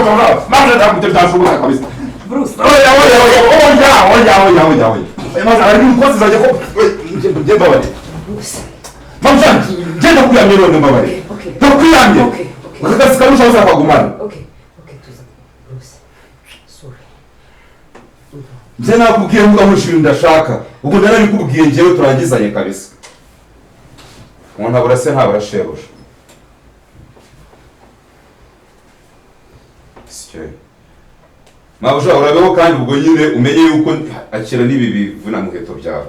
Mama ndakutashuka kabisa. Bruce. Oya. Maze ari umukozi zaje ko nje mbabare. Bruce. Mama ngenda kuyamira ndo mbabare. Ndakuyamye. Ukakasi karusha uza kwagumana. Okay, tuza. Bruce. Sorry. Nje nakubwiye mvuga mushimira ndashaka. Ubwo narabikubwiye njewe turangizanye kabisa. Umuntu abura se ntabura shebuja. Mabuja urabeho kandi ubwo nyine umenye yuko akira nibi bivuna muheto byawe.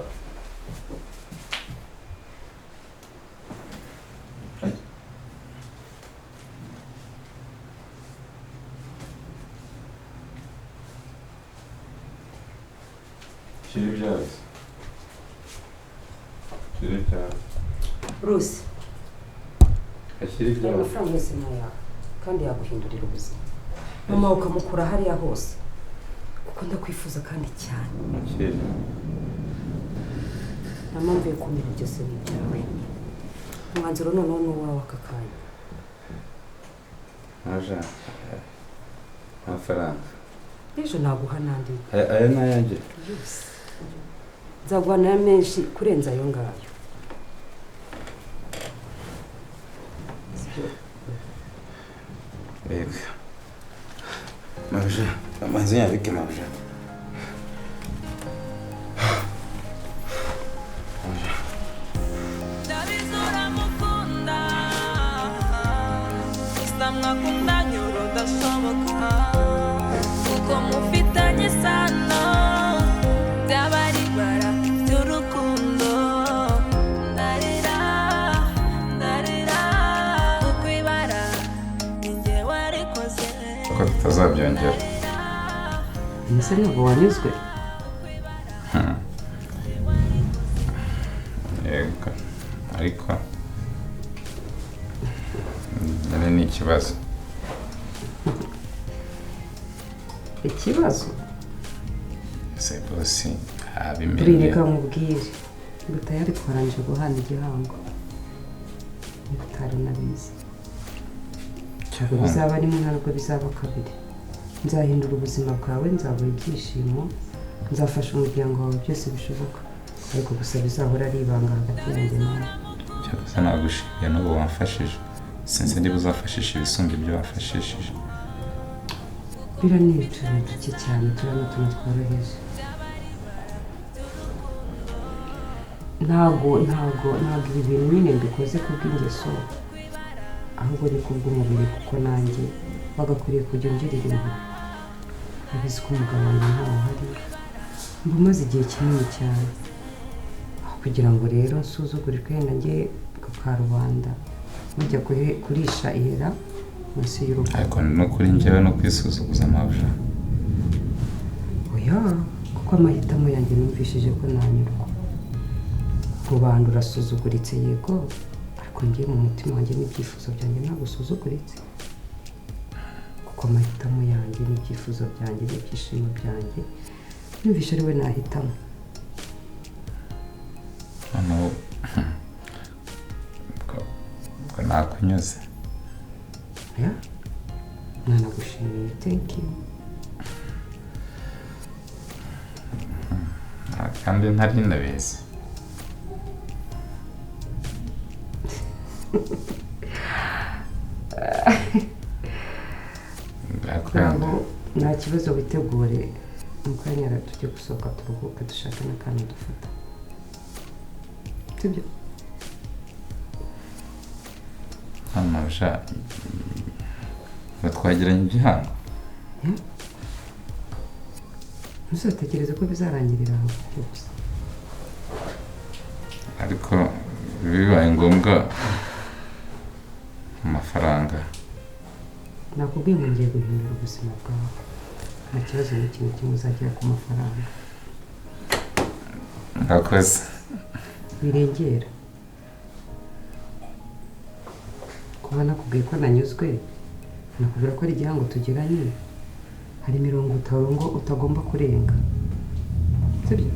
Bruce. Akiri byawe. Amafaranga yose naya kandi yaguhindurira ubuzima. Mama ukamukura hariya hose. Kuko ndakwifuza kandi cyane. Akiri. Namamvuye kumira byose n'ibyawe. Umwanzuro noneho ni uwawe aka kanya. Aja. Amafaranga. Ejo naguha nandi. Aya nayanjye. Yes. Nzaguha na menshi kurenza ayo ngayo. Ega. Mabuja, amazi yabike mabuja. Ndabizura mukunda. Istamwa kumanyuro dashoboka. Kuko mufitanye sana. Byabari bara y'urukundo. Ndarira. Kuko ibara ninjye warikoze. Ko tutazabyongera. Ese ntabwo wanyuzwe? Yego. Ariko none ni ikibazo. Ikibazo? Se bosi abimenye. Reka mubwire. Butayari twaranje guhana igihango. Butari nabizi. Cyangwa bizaba rimwe ntabwo bizaba kabiri. Nzahindura ubuzima bwawe, nzabuha ibyishimo, nzafasha umuryango wawe byose bishoboka. Ariko gusa bizahora ari ibanga hagati yanjye nawe. Cyangwa nagushimiye n'ubu wamfashije. Sinzi niba uzafashisha ibisumba ibyo wafashishije. Biranica duke cyane turano tunatworoheje. Ntabwo ibi bintu nyine mbikoze kubw'ingeso. Ahubwo ni kubw'umubiri kuko nanjye bagakwiriye kujya ngirira impuhwe. Nabizi ko umugabo wanjye ntawe uhari. Mba maze igihe kinini cyane. Aho kugira ngo rero nsuzugurirwe wenda njye ku karubanda mujya kurisha ihera munsi y'urugo. Ariko no kuri njyewe no kwisuzuguza mabuja. Oya, kuko amahitamo yanjye numvishije ko nanyurwa. Rubanda urasuzuguritse yego, ariko njye mu mutima wanjye n'ibyifuzo byanjye ntabwo usuzuguritse. Kuko amahitamo yanjye n'ibyifuzo byanjye n'ibyishimo byanjye numvishe ari we nahitamo. Hano ko nakunyuze. Ya? Nanagushimiye, thank you. Kandi ntari ndabizi. Ntabwo nta kibazo witegure mukanya tujye gusohoka turuhuke dushaka n'akantu dufata. Sibyo? Hano mabuja batwagiranye igihango. Ntuzatekereze ko bizarangirira aho byose. Ariko bibaye ngombwa amafaranga. Nakubwiye ngo ngiye guhindura ubuzima bwawe. Nta kibazo n'ikintu kimwe uzagira ku mafaranga. Murakoze. Birengera. Kuba nakubwiye ko nanyuzwe, nakubwira ko ari igihango tugiranye. Hari 50 ngo utagomba kurenga. Sibyo?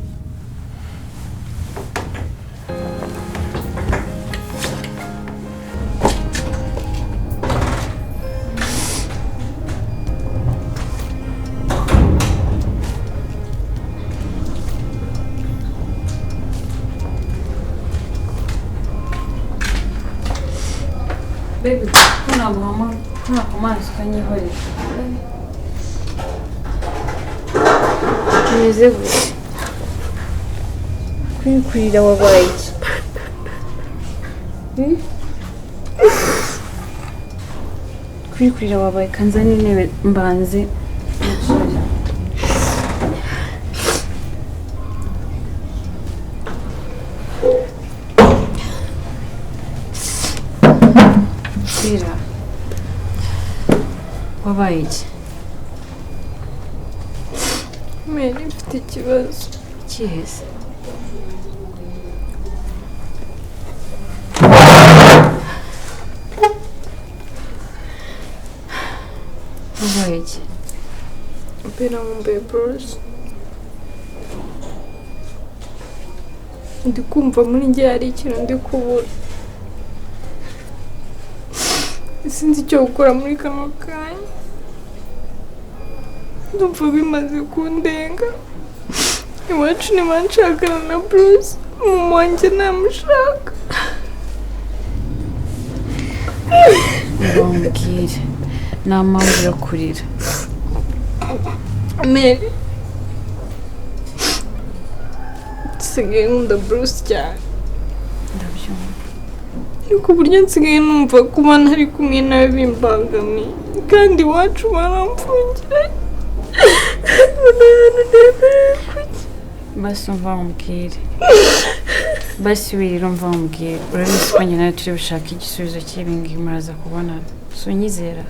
Baby, kuna mama, kuna komanda ukanyihorera. Kimeze gute? Kwikurira wabaye iki? Kwikurira wabaye kanzani intebe mbanze. Inzira. Wabaye iki? Mary mfite ikibazo. Kihese. Wabaye iki? Mbera nkumbuye Bruce. Ndi kumva muri njye hari ikintu ndi kubura. Sinzi icyo gukora muri kano kanya. Ndumva bimaze kundenga. Iwacu ntibanshakana na Bruce. Mama wanjye ntamushaka. Mbambwire. Nta mpamvu yo kurira. Mary. Nsigaye nkunda Bruce cyane. Ndabyumva. Ku buryo nsigaye numva kuba ntari kumwe nawe bimbangamiye. Kandi iwacu baramfungira. Basi umva umbwire. Basi wirira umva umbwire. Urabizi ko njye nawe turi bushaka igisubizo cy'ibi ngibi muraza kubonana. So nyizera.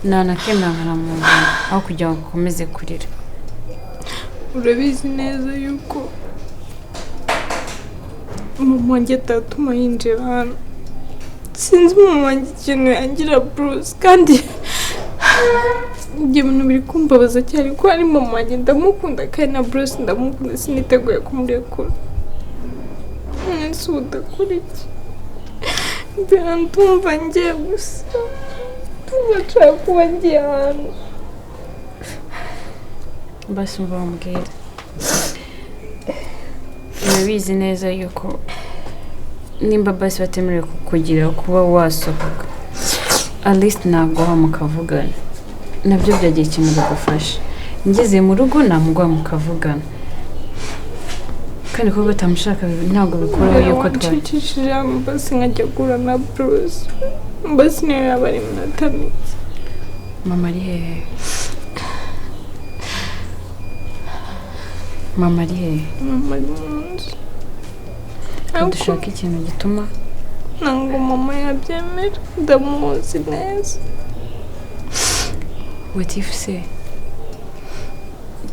Nanakemera nkanamuntu aho kugira ngo ukomeze kurira. Urabizi neza yuko mama wanjye atatuma yinjira hano. Sinzi mama wanjye ikintu yangira Bruce kandi ibyo bintu biri kumbabaza cyane ko ari mama wanjye ndamukunda kandi na Bruce ndamukunda siniteguye kumurekura. Nese udakora iki? Mbera ndumva ngiye gusa. Ndashaka kuba ngiye ahantu. Basi umva umbwire. Urabizi neza yuko nimba basi batemerewe kukugira kuba wasohoka. At least naguha mukavugana. Nabyo byagiye ikintu bigufasha. Ngeze mu rugo namuguha mukavugana. Kandi ko batamushaka ntabwo bikora yuko twacishije basi nkajya gura na Bruce. Basi niyo yaba ari munatamitse. Mama ari hehe? Mama ari hehe? Mama ari mu nzu. Dushaka ikintu gituma ntabwo mama yabyemera. Ndamuzi neza. What if se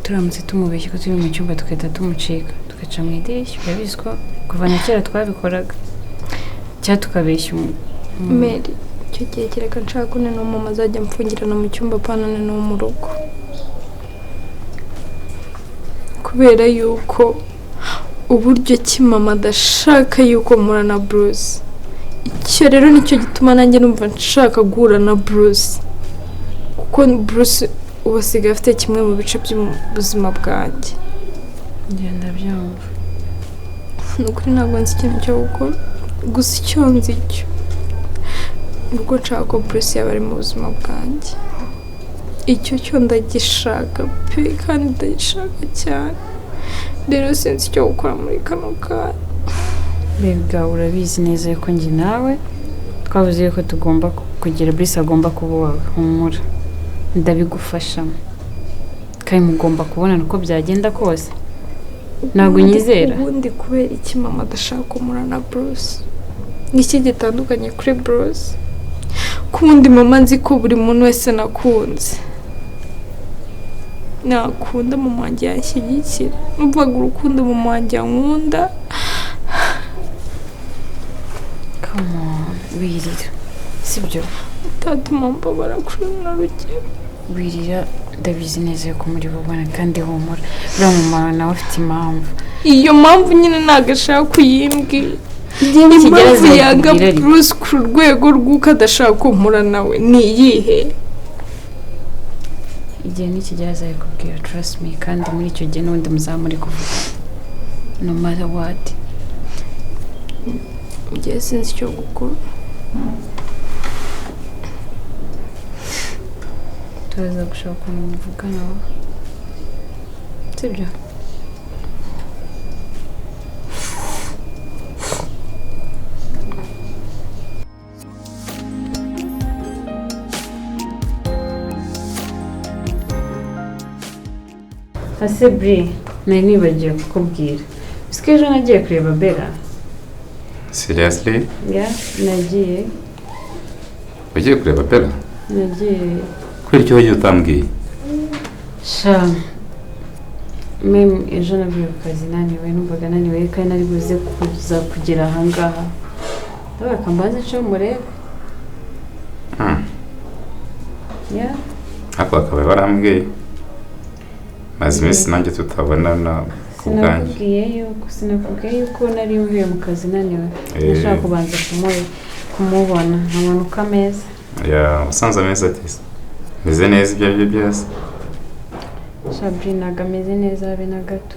turamutse tumubeshye ko turi mu cyumba tukahita tumucika tugaca mu idirishya? Urabizi ko kuva na kera twabikoraga cyangwa tukabeshya Mary, icyo gihe kereka nshaka ko noneho mama azajya amfungirana mu cyumba panane no mu rugo. Kubera yuko uburyo ki mama adashaka yuko mpura na Bruce. Icyo rero nicyo gituma nanjye numva nshaka guhura na Bruce. Kuko Bruce ubu asigaye afite kimwe mu bice by'ubuzima bwanjye. Ngenda byumva. Nukuri ntabwo nzi ikintu cyo gukora. Gusa icyo nzi cyo nuko nshaka ko Bruce yaba ari mu buzima bwanjye. Icyo cyo ndagishaka pe kandi ndagishaka cyane. Rero sinzi icyo gukora muri kano kanya. Mbega urabizi neza yuko njye nawe twavuze yuko tugomba kugira Bruce agomba kuba humura. Ndabigufashamo. Kandi mugomba kubonana uko byagenda kose. Ntabwo nyizera. Ubundi kubera iki mama adashaka kumura na Bruce? Niki gitandukanye kuri Bruce? Kundi mama nzi ko buri muntu wese nakunze. Nakunda mama wanjye yanshyigikira. Numvaga urukundo mama wanjye ankunda. Come on, wirira. Sibyo? Utatuma mbabara kuri na rugero. Wirira ndabizi neza yuko muri bubona kandi humura. Buriya mama nawe afite impamvu. Iyo mpamvu nyine ntabwo ashaka kuyimbwira. Impamvu yanga Bruce ku rwego rw'uko adashaka kumpura nawe ni iyihe? Igihe nikigeraza yakubwira trust me kandi muri icyo gihe n'undi muzamuri kuvuga. No matter what. Igihe sinzi icyo gukora. turaza gushaka ukuntu muvugana sibyo ase Bri nari nibagiwe kukubwira bisike ejo nagiye kureba Bella. Seriously? Yeah, nagiye Wagiye kureba Bella? nagiye Kubera icyo wagiye utambwiye? sha meme ejo navuye ku kazi naniwe numvaga naniwe kandi nari buze kuza kugera ahangaha ndabaka mbanze nce murebe. Yeah. Ako akaba barambwiye maze iminsi nanjye tutabonana ku bwanjye. Sinakubwiye yuko nari mvuye mu kazi naniwe nashaka kubanza kumubona nkamanuka ameza. Usanze ameza ati meze neza ibyo aribyo byose? Shabri ntago ameze neza habe na gato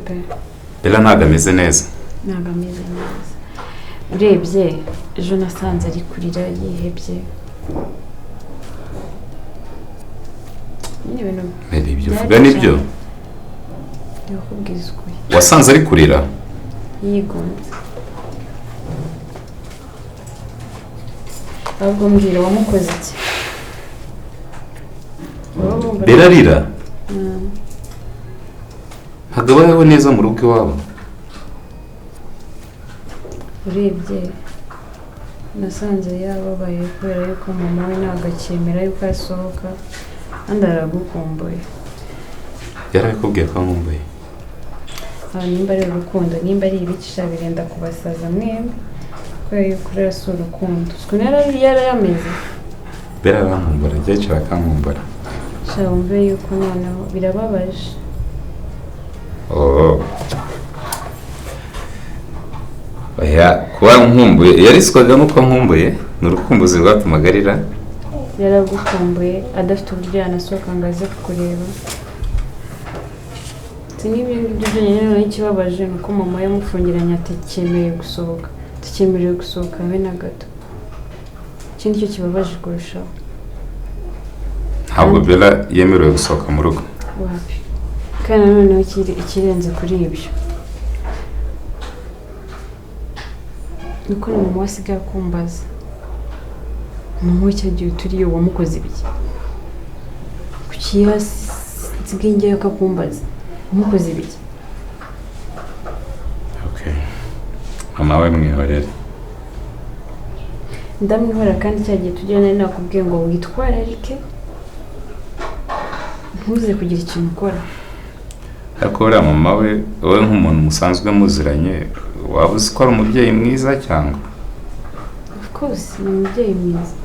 pe. Bella ntago ameze neza? Ntago ameze neza urebye ejo nasanze ari kurira yihebye. Ibyo uvuga nibyo? Ndakubwiza ukuri. Wasanze ari kurira? Yigunze. ahubwo mbwira wamukoze iki? Bella arira? Ntabwo abayeho neza mu rugo iwabo? urebye nasanze yababaye kubera yuko mama we ntabwo akemera yuko asohoka kandi aragukumbuye. Yarabikubwiye ko nkumbuye? Nimba ari urukundo nimba ari ibicisha birenda kubasaza mwembi kubera yuko urasa urukundo sikuna yarayameze. Bella arankumbura ryaciye akankumbura. Sha wumve yuko noneho birababaje. Kuba nkumbuye yariswaga nuko nkumbuye ni urukumbuzi rwatumaga arira? Yaragukumbuye adafite uburyo yanasohoka ngo aze kukureba. N'ibyo ngibyo byonyine noneho ikibabaje ni uko mama yamufungiranye atekemereye gusohoka habe na gato. Ikindi cyo kibabaje kurushaho ntabwo Bella yemerewe gusohoka mu rugo? wapi kandi noneho ikirenze kuri ibyo nuko mama wasigaye akumbaza mama w'icyagiye turiyo wamukoze ibiki kuki hasigaye ngewe akakumbaza wamukoze ibiki? Mama we mwihorere. Ndamwihora kandi cyagiye tujya nari nakubwiye ngo witwararike ntuze kugira ikintu ukora. Ariko uriya mama we wowe nk'umuntu musanzwe muziranye waba uzi ko ari umubyeyi mwiza cyangwa? Of course ni umubyeyi mwiza.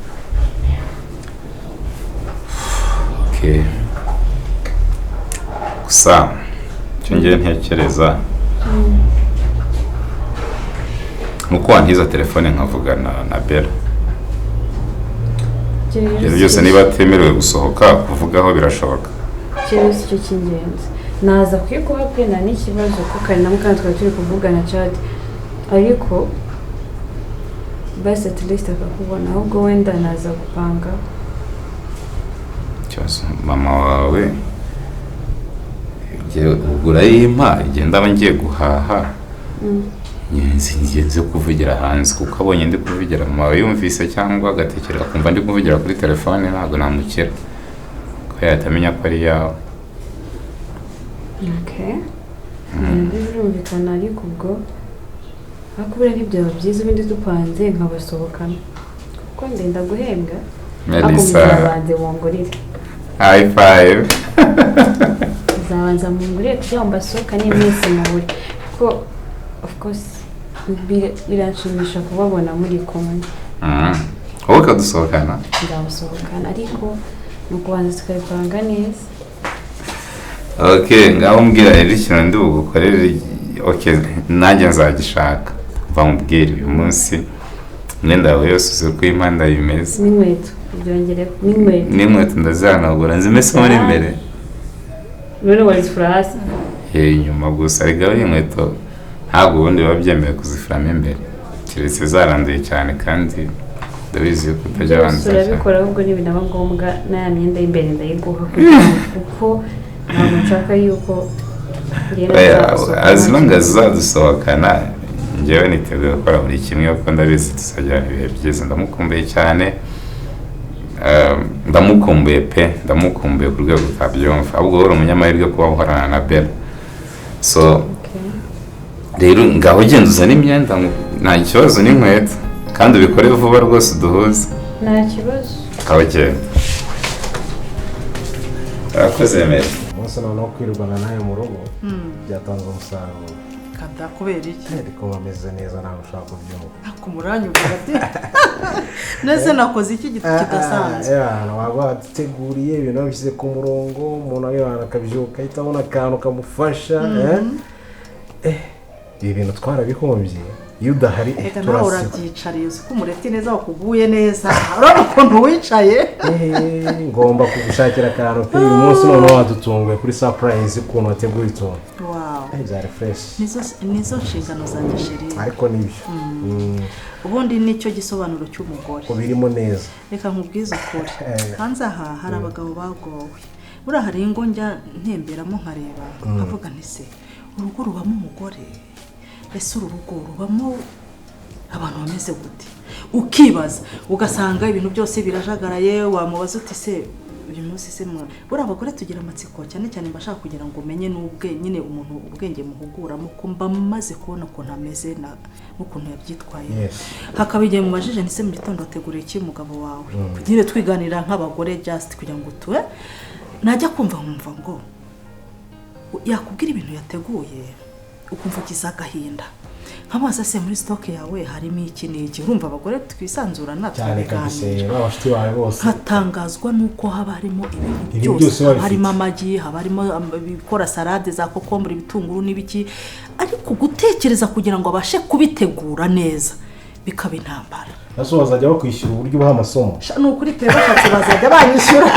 Gusa icyo ngiye ntekereza nuko wantiza telefone nkavugana na Bella. Ibyo byose niba atemerewe gusohoka kuvugaho birashoboka. Cyose icyo cy'ingenzi naza kwikuha pe nta n'ikibazo kuko ari namwe kandi twari turi kuvugana chat ariko basi at least akakubona ahubwo wenda naza gupanga. Cyose mama wawe ugura yimpa igenda aba ngiye guhaha ngenzi kuvugira hanze kuko abonye ndi kuvugira mama we yumvise cyangwa agatekereza kumva ndi kuvugira kuri telefone ntabwo namukira ko yatamenya ko ari yawe. Birumvikana ariko ubwo hakubura ntibyaba byiza ibindi dupanze nkabasohokana kuko ndenda guhembwa akomeza wongorire high five. Zabanza mungurire kugira ngo mbasohokane iminsi muhure kuko of course biranshimisha kubabona muri kumwe. Wowe ukadusohokana? Ndabasohokana ariko ni ukubanza tukabipanga neza. Ngaho mbwira rero ikintu ndi bugukorere. Nanjye nzagishaka bamubwira uyu munsi imyenda yawe yose uzi ko impanda bimeze n'inkweto byongereho n'inkweto ndazihanagura nzimesemo n'imbere rero wazifura hasi inyuma gusa ariko inkweto ntabwo ubundi biba byemewe kuzifuramo imbere. keretse zaranduye cyane kandi ndabizi ko utajya abanza urabikora ahubwo n'ibinaba ngombwa n'aya myenda y'imbere ndayiguha kuko ntabwo nshaka yuko as long as zadusohokana njyewe niteguye gukora buri kimwe kuko ndabizi tuzajyana ibihe byiza ndamukumbuye cyane ndamukumbuye ku rwego utabyumva ahubwo uri umunyamahirwe kuba uhorana na Bella so rero ngaho ugenda uzana imyenda nta kibazo n'inkweto kandi ubikore vuba rwose uduhuze nta kibazo ukabagenda urakoze meza umunsi noneho kwirwana nawe mu rugo byatanze umusaruro kata kubera iki ariko bameze neza ntabwo ushaka kubyumva ku muranyu uvuga nese nakoze iki kidasanzwe waba wateguriye ibintu babishyize ku murongo umuntu ayibana akabyuka ahita abona akantu kamufasha ibi bintu twarabihombye iyo udahari turasiba urabyicariye uzi ko umureti neza wakuguye neza urabona ukuntu wicaye ngomba kugushakira akantu pe uyu munsi noneho wadutunguye kuri surprise ukuntu wateguye itungo byari fresh nizo nshingano zanjye sheri ariko nibyo ubundi nicyo gisobanuro cy'umugore ubirimo neza reka nkubwize ukuri hanze aha hari abagabo bagowe buriya hari ingo njya ntemberamo nkareba nkavuga nti se urugo rubamo umugore ese uru rugo rubamo abantu bameze gute ukibaza ugasanga ibintu byose birajagaraye wamubaza uti se uyu munsi se buriya abagore tugira amatsiko cyane cyane mbashaka kugira ngo umenye n'ubwe nyine umuntu ubwenge muhuguramo ko mba maze kubona ukuntu ameze n'ukuntu yabyitwaye hakaba igihe mubajije nti se mu gitondo wateguriye iki umugabo wawe nyine twiganira nk'abagore just kugira ngo tuwe najya kumva nkumva ngo yakubwira ibintu yateguye ukumva ugize agahinda nk'amazi se muri stock yawe harimo iki n'iki urumva abagore twisanzurana tubiganira hatangazwa nuko haba harimo ibintu byose harimo amagi haba harimo ibikora salade za kokombure ibitunguru n'ibiki ariko gutekereza kugira ngo abashe kubitegura neza bikaba intambara naso bazajya bakwishyura uburyo baha amasomo n'ukuri pe bashatse bazajya banyishyura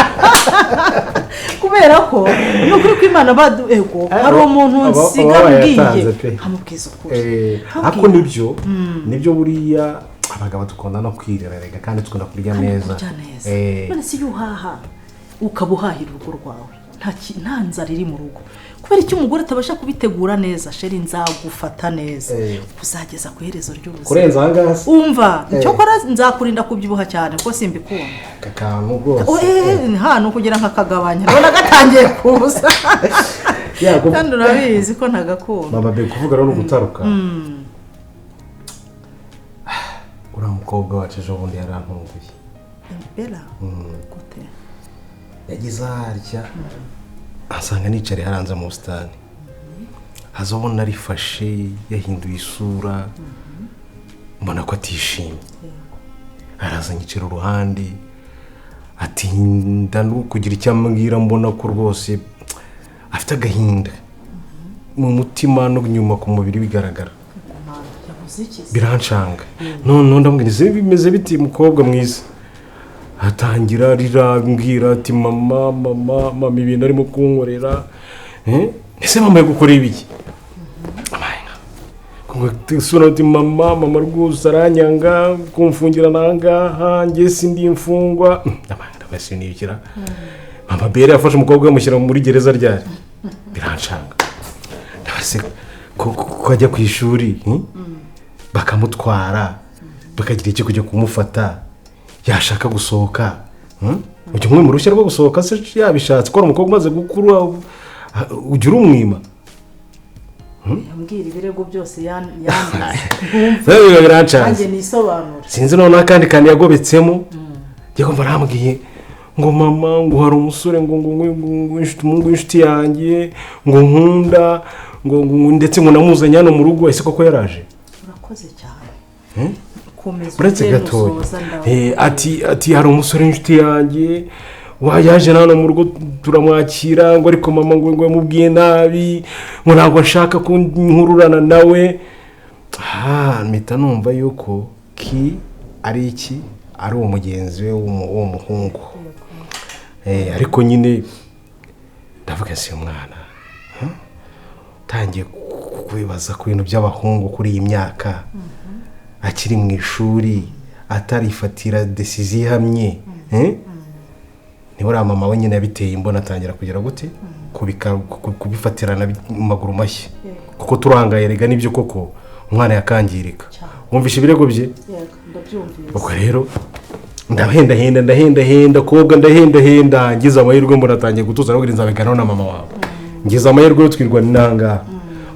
kubera ko n'ukuri kw'Imana ego hari umuntu nsigabwiye nkamubwiza ukuri ako nibyo buriya abagabo dukunda no kwirererega kandi tukunda kurya neza none si yuhaha ukabuhahira urugo rwawe nta nzara iri mu rugo kubera icyo umugore atabasha kubitegura neza sheri nzagufata neza kuzageza ku iherezo ry'ubuzima kurenza angasi umva icyo kora nzakurinda kubyibuha cyane ko simbikunda kakantu rwose hano kugira nkakagabanya none gatangiye kuza kandi urabizi ko ntagakunda mama be kuvuga rero n'ugutaruka uriya mukobwa wacu ejo bundi yarantunguye Bella gute yagize harya asanga nicare haranze mu busitani azobona arifashe yahinduye isura mbona ko atishimye araza nyicira uruhande ati ndano kugira icyo ambwira mbona ko rwose afite agahinda mu mutima no nyuma ku mubiri bigaragara birancanga none ndamubwira bimeze biti mukobwa mwiza atangira rirambwira ati mama ibintu arimo kunkorera ese mama yagukora ibiki sura ati mama rwose aranyanga kumfungira nangaha njye sindi imfungwa ndabasi nibikira mama bere yafashe umukobwa amushyira muri gereza ryari birancanga ndabase ko ajya ku ishuri bakamutwara bakagira icyo kujya kumufata yashaka gusohoka ujya umwe mu rushya rwo gusohoka se yabishatse ko umukobwa umaze gukura ujya urumwima yambwira ibirego byose yandize nanjye nisobanura sinzi noneho akandi kandi yagobetsemo njye kumva arambwiye ngo mama ngo hari umusore ngo inshuti yanjye ngo nkunda ngo ndetse ngo namuzanye hano mu rugo ese koko yaraje urakoze cyane uretse gatoya ati hari umusore w'inshuti yanjye yaje hano mu rugo turamwakira ngo ariko mama ngo yamubwiye nabi ngo ntabwo nshaka ko nkururana nawe mpita numva yuko ari iki ari umugenzi we w'umuhungu ariko nyine ndavuga si umwana utangiye kwibaza ku bintu by'abahungu kuri iyi myaka akiri mu ishuri atarifatira decisiyo ihamye nibura mama we nyine yabiteye imbona atangira kugira gute kubifatirana mu maguru mashya kuko turangaye rega nibyo koko umwana yakangirika wumvisha ibirego bye ubwo rero ndahenda kobwa ndahenda ngize amahirwe mbona atangiye gutuza no kurinza abigana na mama wawe ngize amahirwe yo twirwana inanga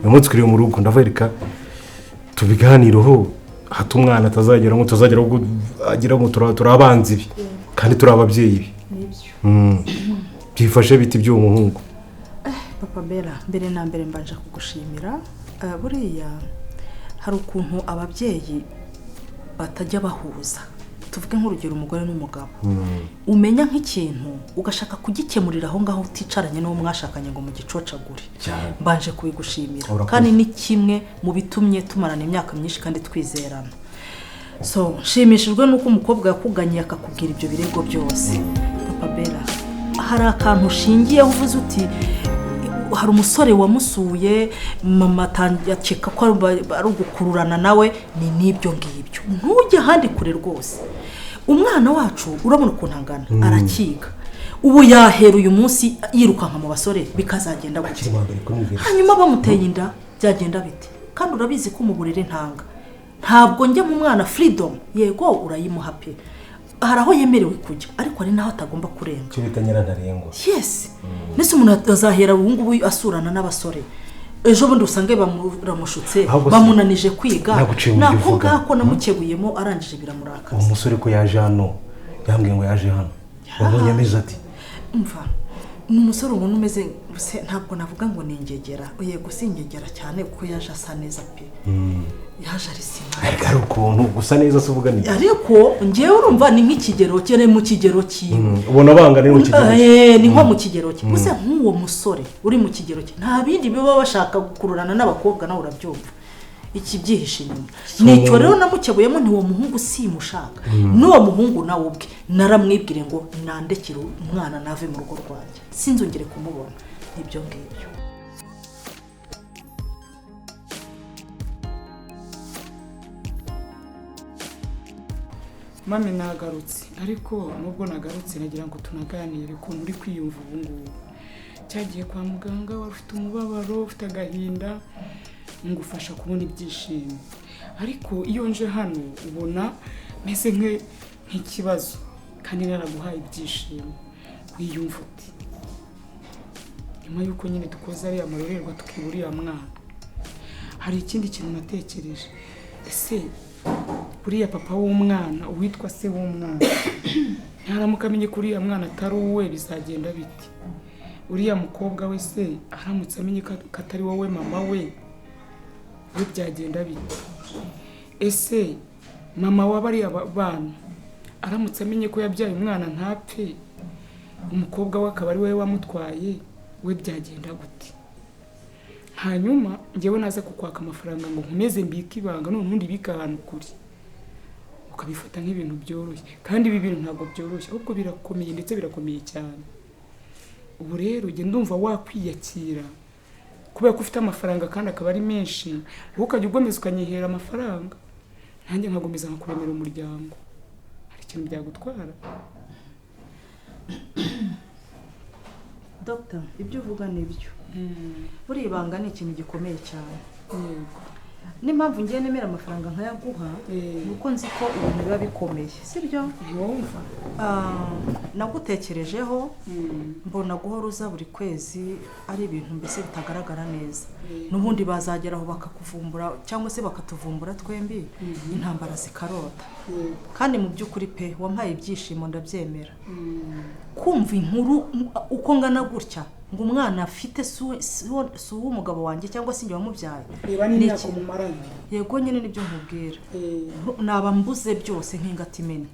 uyu munsi twiriwe mu rugo ndavereka tubiganireho hato umwana atazagera ngo tuzagera agira ngo turabanzi bi kandi turi ababyeyi byifashe biti by'uwo muhungu papa Bella mbere na mbere mbanje kugushimira buriya hari ukuntu ababyeyi batajya bahuza tuvuge nk'urugero umugore n'umugabo umenya nk'ikintu ugashaka kugikemurira aho ngaho uticaranye n'uwo mwashakanye ngo mu gicocagure mbanje kubigushimira kandi ni kimwe mu bitumye tumarana imyaka myinshi kandi twizerana so nshimishijwe nuko umukobwa yakuganye akakubwira ibyo birego byose papa Bella hari akantu ushingiyeho uvuze uti hari umusore wamusuye mama atangakeka ko ari ugukururana nawe ni n'ibyo ngibyo ntujye ahandi kure rwose umwana wacu urabona ukuntu angana arakiga ubu yahera uyu munsi yirukanka mu basore bikazagenda gute hanyuma bamuteye inda byagenda bite kandi urabizi ko mu burere ntanga ntabwo njya mu mwana freedom yego urayimuha pe hari aho yemerewe kujya ariko ari naho atagomba kurenga cyo bita nyirantarengwa yes nese umuntu azahera ubu ngubu asurana n'abasore ejo bundi usange bamuramushutse bamunanije kwiga nako ngako namukebuyemo arangije biramurakaza umusore ko yaje hano yambwiye ngo yaje hano wabonye ameze ati umva ni umusore ubona umeze ntabwo navuga ngo ni ingegera yego si ingegera cyane kuko yaje asa neza pe yaje ari sima ari ukuntu gusa neza se uvuga ni ariko ngewe urumva ni nk'ikigero cyane mu kigero kiwe ubona banga ni mu kigero ni nko mu kigero cye gusa nk'uwo musore uri mu kigero cye nta bindi biba bashaka gukururana n'abakobwa nawe urabyumva iki byihishe inyuma nicyo rero namukebuyemo ntiwo muhungu simushaka n'uwo muhungu nawe ubwe naramwibwire ngo nandekire umwana nave mu rugo rwanjye sinzongere kumubona nibyo ngibyo mame nagarutse ariko nubwo nagarutse nagira ngo tunaganire ko muri kwiyumva ubu ngubu cyagiye kwa muganga wari ufite umubabaro ufite agahinda ngufasha kubona ibyishimo ariko iyo nje hano ubona meze nk'ikibazo kandi naraguhaye ibyishimo wiyumva uti nyuma y'uko nyine dukoze ariya marorerwa tukiburiya mwana hari ikindi kintu natekereje ese buriya papa w'umwana uwitwa se w'umwana ntaramuka amenye ko uriya mwana atari uwe bizagenda biti uriya mukobwa we se aramutse amenye ko atari wowe mama we byagenda bite ese mama w'abariya bana aramutse amenye ko yabyaye umwana ntapfe umukobwa we akaba ari we wamutwaye we byagenda gute hanyuma njyewe naza kukwaka amafaranga ngo nkomeze mbike ibanga none ubundi bika ahantu kuri ukabifata nk'ibintu byoroshye kandi ibi bintu ntabwo byoroshye ahubwo birakomeye ndetse birakomeye cyane ubu rero ujye ndumva wakwiyakira kubera ko ufite amafaranga kandi akaba ari menshi wowe ukajya ugomeza ukanyihera amafaranga nanjye nkagomeza nkakuremera umuryango hari ikintu byagutwara Dr. ibyo uvuga nibyo buri ibanga ni ikintu gikomeye cyane n'impamvu ngiye nemera amafaranga nkayaguha nuko nzi ko ibintu biba bikomeye sibyo yumva nagutekerejeho mbona guhora uza buri kwezi ari ibintu mbese bitagaragara neza n'ubundi bazageraho bakakuvumbura cyangwa se bakatuvumbura twembi intambara zikarota kandi mu by'ukuri pe wampaye ibyishimo ndabyemera kumva inkuru uko ngana gutya ngo umwana afite su w'umugabo wanjye cyangwa se njye wamubyaye yego nyine nibyo nkubwira naba mbuze byose nk'ingatimene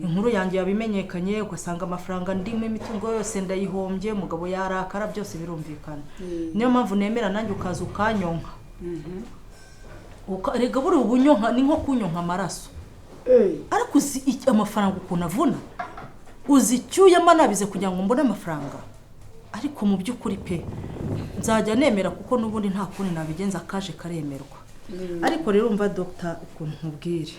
inkuru yanjye yabimenyekanye ugasanga amafaranga ndimo imitungo yose ndayihombye umugabo yarakara byose birumvikana niyo mpamvu nemera nanjye ukaza ukanyonka rega buri ubunyonka ni nko kunyonka amaraso ariko uzi amafaranga ukuntu avuna uzi icyuyama nabize kugira ngo mbone amafaranga ariko mu by'ukuri pe nzajya nemera kuko n'ubundi nta kundi nabigenza kaje karemerwa ariko rero umva dogita ukuntu nkubwire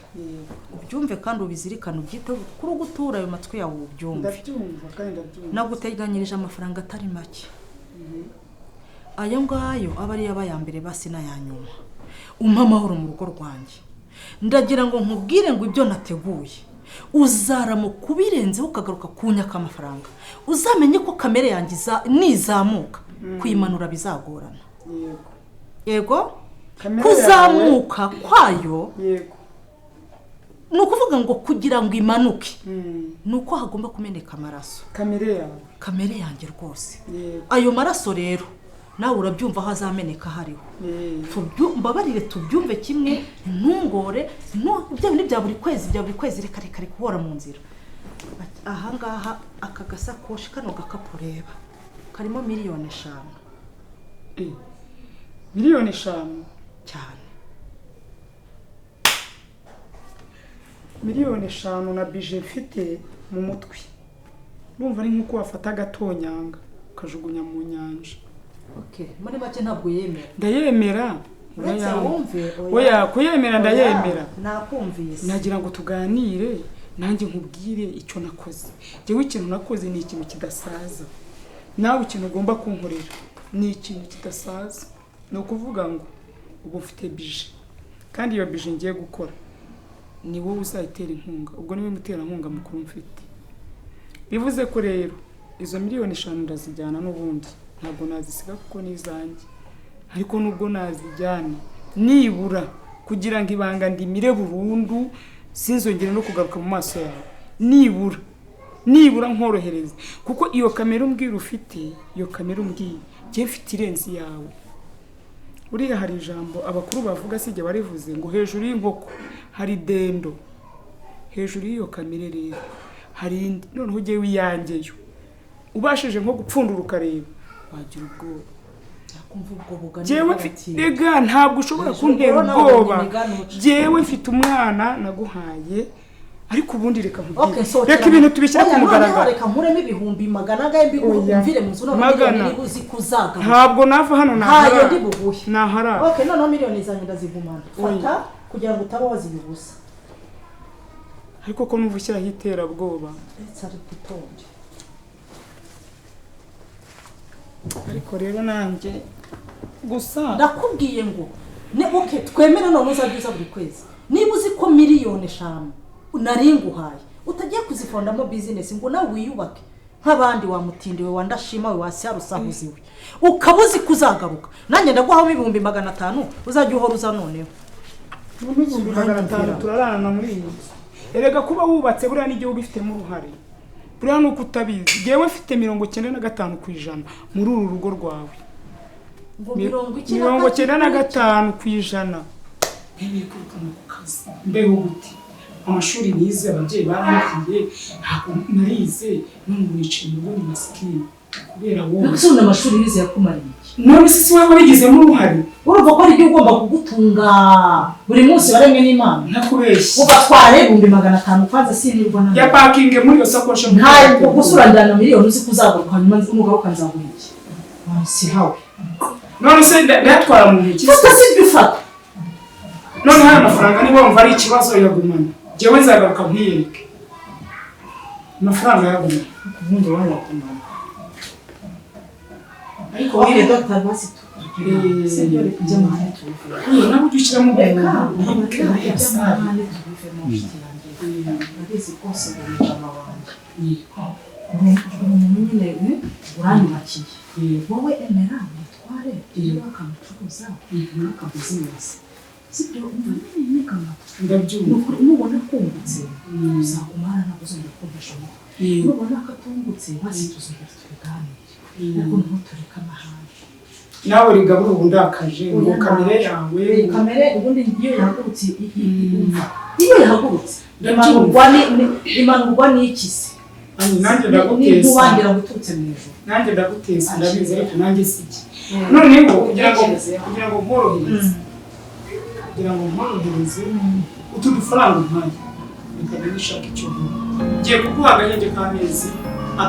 ubyumve kandi ubizirikane ubyiteho kuri gutura ayo matwi yawe ubyumve ndabyumva kandi ndabyumva naguteganyirije amafaranga atari make ayo ngayo aba ari aba ya mbere basi n'aya nyuma umpa amahoro mu rugo rwanjye ndagira ngo nkubwire ngo ibyo nateguye uzaramo kubirenzeho ukagaruka kunyaka amafaranga uzamenye ko kamere yanjye nizamuka kuyimanura bizagorana yego kuzamuka kwayo yego ni ukuvuga ngo kugira ngo imanuke ni uko hagomba kumeneka amaraso kamere yanjye rwose ayo maraso rero nawe urabyumva aho azameneka hariho mbabarire tubyumve kimwe ntungore ibyo bintu bya buri kwezi reka kubora mu nzira ahangaha aka gasakoshi kano gakapu reba karimo miliyoni 5 miliyoni 5 cyane miliyoni 5 na bije mfite mu mutwe numva ari nkuko wafata agatonyanga ukajugunya mu nyanja muri make ntabwo yemera ndayemera oya kuyemera ndayemera nakumvise nagira ngo tuganire nanjye nkubwire icyo nakoze jewe ikintu nakoze ni ikintu kidasaza nawe ikintu ugomba kunkorera ni ikintu kidasaza ni ukuvuga ngo ubu mfite bije kandi iyo bije ngiye gukora ni wowe uzayitera inkunga ubwo niwe muterankunga mukuru mfite bivuze ko rero izo miliyoni 5 ndazijyana n'ubundi ntabwo nazisiga kuko nizanjye ariko nubwo nazijyana nibura kugira ngo ibanga ndimire burundu sinzongere no kugaruka mu maso yawe nibura nkorohereza kuko iyo kamera umbwira ufite iyo kamera umbwira je mfite irenzi yawe uriya hari ijambo abakuru bavuga sijye barivuze ngo hejuru y'inkoko hari dendo hejuru y'iyo kamera rero hari indi noneho ugiye wiyangeyo ubashije nko gupfundura ukareba wagira ubwoba jewe ega ntabwo ushobora kuntera ubwoba jewe mfite umwana naguhaye ariko ubundi reka nkubwire reka ibintu tubishyira ku mugaragaro reka nkuremo ibihumbi 100 mbigumvire mu zuna miliyoni nibuzi kuzaga ntabwo nava hano ntayo ndi buguhe nahara okay none miliyoni zanyu ndazigumana fata kugira ngo utaba wazibusa ariko ko numva ushyiraho iterabwoba ariko rero nanjye gusa ndakubwiye ngo okay twemera none uzabyuza buri kwezi niba uzi ko miliyoni 5 unaringuhaye utagiye kuzifondamo business ngo nawe wiyubake nk'abandi wamutindiwe wandashima we wasyarusahuziwe ukabuzi kuzagaruka nanjye ndaguhaho ibihumbi 500 uzajya uhora uza noneho ibihumbi 500 turarana muri iyi erega kuba wubatse buriya n'igihugu ifitemo uruhare buriya nuko utabizi jewe mfite 95% muri uru rugo rwawe 95% mbego gute amashuri nize ababyeyi barangiye ntabwo narize n'umuntu wicaye mu rugo masikini kubera wowe nkusubira amashuri nize yakumariye none si wowe wabigizemo uruhare urumva ko ari byo ugomba kugutunga buri munsi baremwe n'Imana ntakubeshye ugatwara 500 kwanza sinirwa na ya parking muri yo sakoshi ntabwo gusurandana miliyoni uzi kuzagaruka nyuma umugaruka nzaguha iki si hawe none se ndatwara mu ntoki fata si bifata none hano amafaranga niba wumva ari ikibazo yagumana jewe nzagaruka nkiyereke amafaranga yagumana ubundi wayagumana ariko wire Dr. Basi sibyo ari kujya mahane tuvuga nabo ujyira mu beka abizi kose bumva mabanje nyine uranyubakiye wowe emera mutware iyo akamucuruza akabuzinesi sibyo umva nini kama ndabyumva nubona kungutse uzakumara ntabwo uzongera kumvisha nubona katungutse basi tuzongera tuganire ariko ntutureka amahane nawe rigabura ubu ndakaje ngo kamere yawe kamere ubundi iyo yahagurutse iyo yahagurutse imanurwa n'ikisi nanjye ndaguteza ntubangira ngo uturutse mu ijuru nanjye ndaguteza ndabizi ariko nanjye siki noneho kugira ngo nkorohereze utu dufaranga mpaye reka nishaka icyo ngiye kuguha agahenge k'amezi 3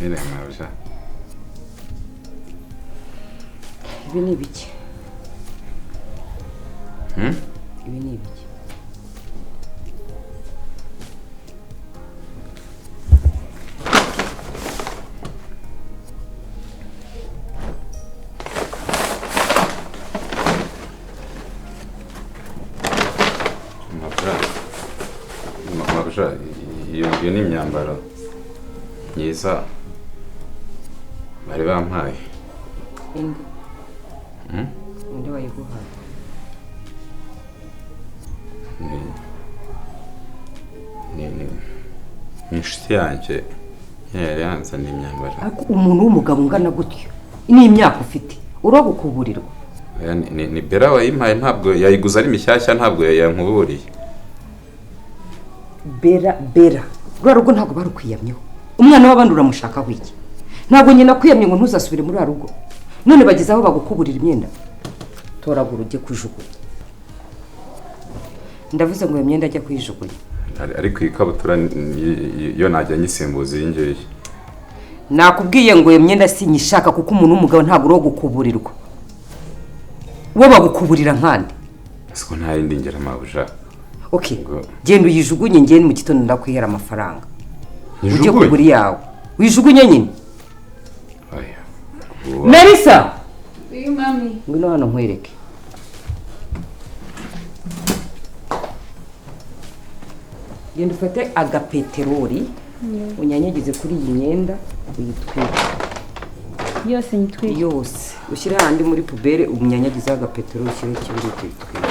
Nyine mabuja. Ibi ni ibiki? Ibi ni ibiki? Mabuja, iyo ni imyambaro myiza bari bampaye. Indi wayiguhaye? Ni inshuti yanjye yari yanzaniye imyambaro. Ariko umuntu w'umugabo ungana gutyo n'imyaka ufite uragukuburirwa? Ni Bera wayimpaye, ntabwo yayiguze ari mishyashya, ntabwo yankuburiye. Bera rwa rugo ntabwo barukwiyamyeho. Umwana w'abandi uramushakaho iki? Ntabwo nyina nakwiyamye ngo ntuzasubire muri rwa rugo. None bageze aho bagukuburira imyenda. Toragura ujye kujugunya. Ndavuze ngo iyo myenda ajya kuyijugunya. Ariko ikabutura yo najya nyisimbuza iyi ngiyi. Nakubwiye ngo iyo myenda sinyishaka kuko umuntu w'umugabo ntabwo uro gukuburirwa. Wo bagukuburira nkande. Siko nta yindi ngera mabuja. Okay. Genda uyijugunye ngene mu gitondo ndakwihera amafaranga. Ujye kugura yawe. Uyijugunye nyine. Aya. Melissa. Uyu mami. Ngwino hano nkwereke. Genda ufate agapeteroli unyanyagize kuri iyi myenda uyitwike. Yose nyitwike. Yose. Ushyire handi muri pubere umunyanyagize agapeteroli ushyire kibiri uyitwike.